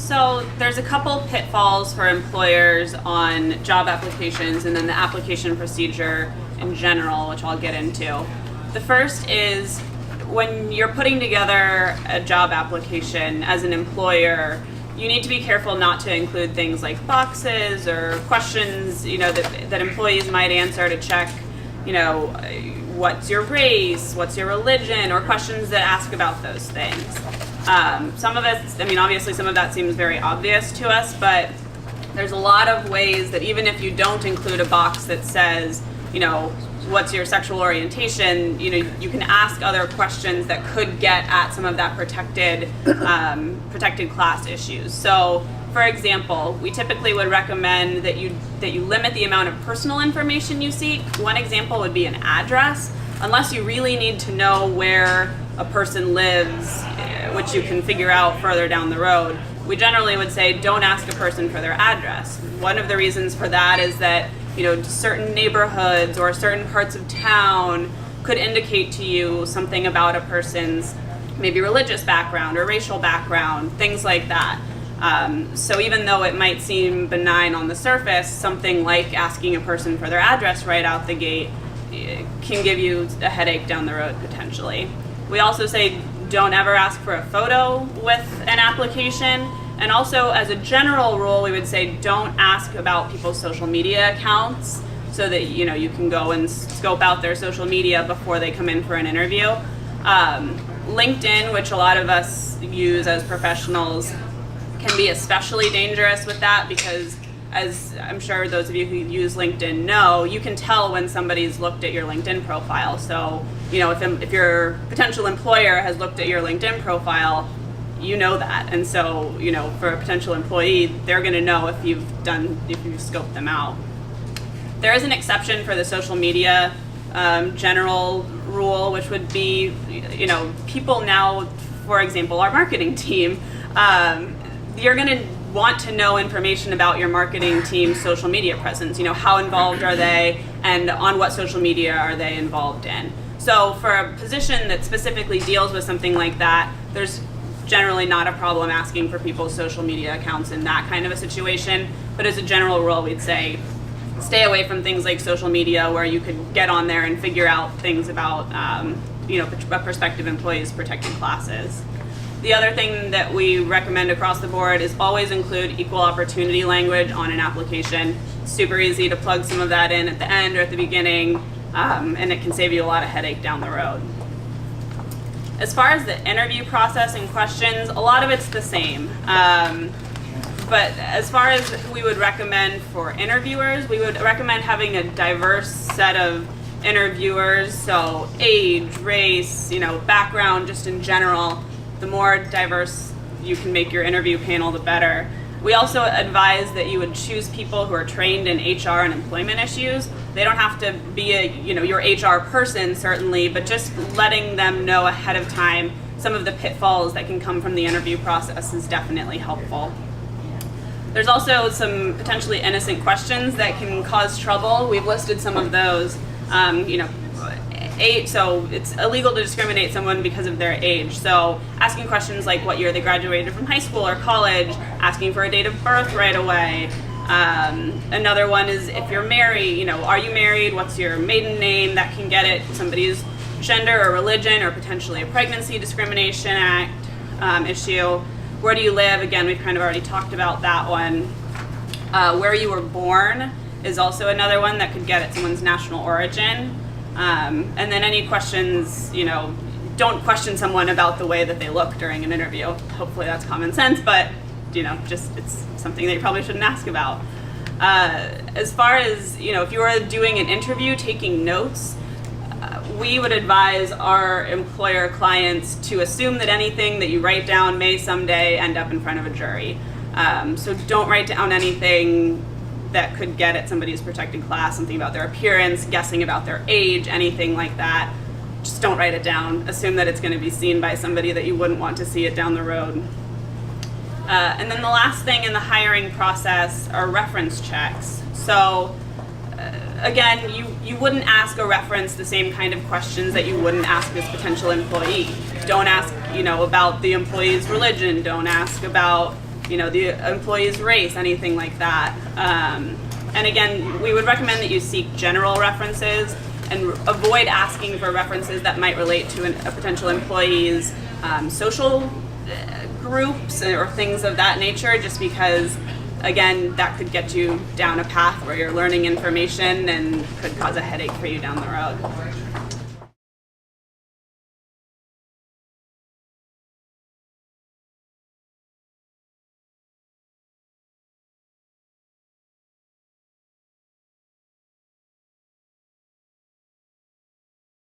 So there's a couple pitfalls for employers on job applications and then the application procedure in general, which I'll get into. The first is when you're putting together a job application as an employer, you need to be careful not to include things like boxes or questions, that employees might answer to check, what's your race, what's your religion, or questions that ask about those things. Some of it, obviously some of that seems very obvious to us, but there's a lot of ways that even if you don't include a box that says, what's your sexual orientation, you can ask other questions that could get at some of that protected class issues. So, for example, we typically would recommend that you limit the amount of personal information you seek. One example would be an address, unless you really need to know where a person lives, which you can figure out further down the road. We generally would say don't ask a person for their address. One of the reasons for that is that certain neighborhoods or certain parts of town could indicate to you something about a person's maybe religious background or racial background, things like that. So even though it might seem benign on the surface, something like asking a person for their address right out the gate can give you a headache down the road potentially. We also say don't ever ask for a photo with an application. And also, as a general rule, we would say don't ask about people's social media accounts so that you can go and scope out their social media before they come in for an interview. LinkedIn, which a lot of us use as professionals, can be especially dangerous with that because, as I'm sure those of you who use LinkedIn know, you can tell when somebody's looked at your LinkedIn profile. So, if your potential employer has looked at your LinkedIn profile, you know that, and so for a potential employee, they're going to know if you've scoped them out. There is an exception for the social media general rule, which would be people now, for example, our marketing team, you're going to want to know information about your marketing team's social media presence. How involved are they, and on what social media are they involved in? So for a position that specifically deals with something like that, there's generally not a problem asking for people's social media accounts in that kind of a situation. But as a general rule, we'd say stay away from things like social media where you could get on there and figure out things about prospective employees' protected classes. The other thing that we recommend across the board is always include equal opportunity language on an application. Super easy to plug some of that in at the end or at the beginning, and it can save you a lot of headache down the road. As far as the interview process and questions, a lot of it's the same. But as far as we would recommend for interviewers, we would recommend having a diverse set of interviewers. So age, race, background, just in general. The more diverse you can make your interview panel, the better. We also advise that you would choose people who are trained in HR and employment issues. They don't have to be your HR person, certainly, but just letting them know ahead of time some of the pitfalls that can come from the interview process is definitely helpful. There's also some potentially innocent questions that can cause trouble. We've listed some of those. So it's illegal to discriminate someone because of their age. So asking questions like what year they graduated from high school or college, asking for a date of birth right away. Another one is if you're married, are you married? What's your maiden name? That can get at somebody's gender or religion or potentially a Pregnancy Discrimination Act issue. Where do you live? Again, we've kind of already talked about that one. Where you were born is also another one that could get at someone's national origin. And then any questions, don't question someone about the way that they look during an interview. Hopefully that's common sense, but it's something that you probably shouldn't ask about. As far as, if you are doing an interview, taking notes, we would advise our employer clients to assume that anything that you write down may someday end up in front of a jury. So don't write down anything that could get at somebody's protected class, something about their appearance, guessing about their age, anything like that. Just don't write it down. Assume that it's going to be seen by somebody that you wouldn't want to see it down the road. And then the last thing in the hiring process are reference checks. So again, you wouldn't ask a reference the same kind of questions that you wouldn't ask this potential employee. Don't ask, about the employee's religion. Don't ask about the employee's race, anything like that. And again, we would recommend that you seek general references and avoid asking for references that might relate to a potential employee's social groups or things of that nature, just because, again, that could get you down a path where you're learning information and could cause a headache for you down the road.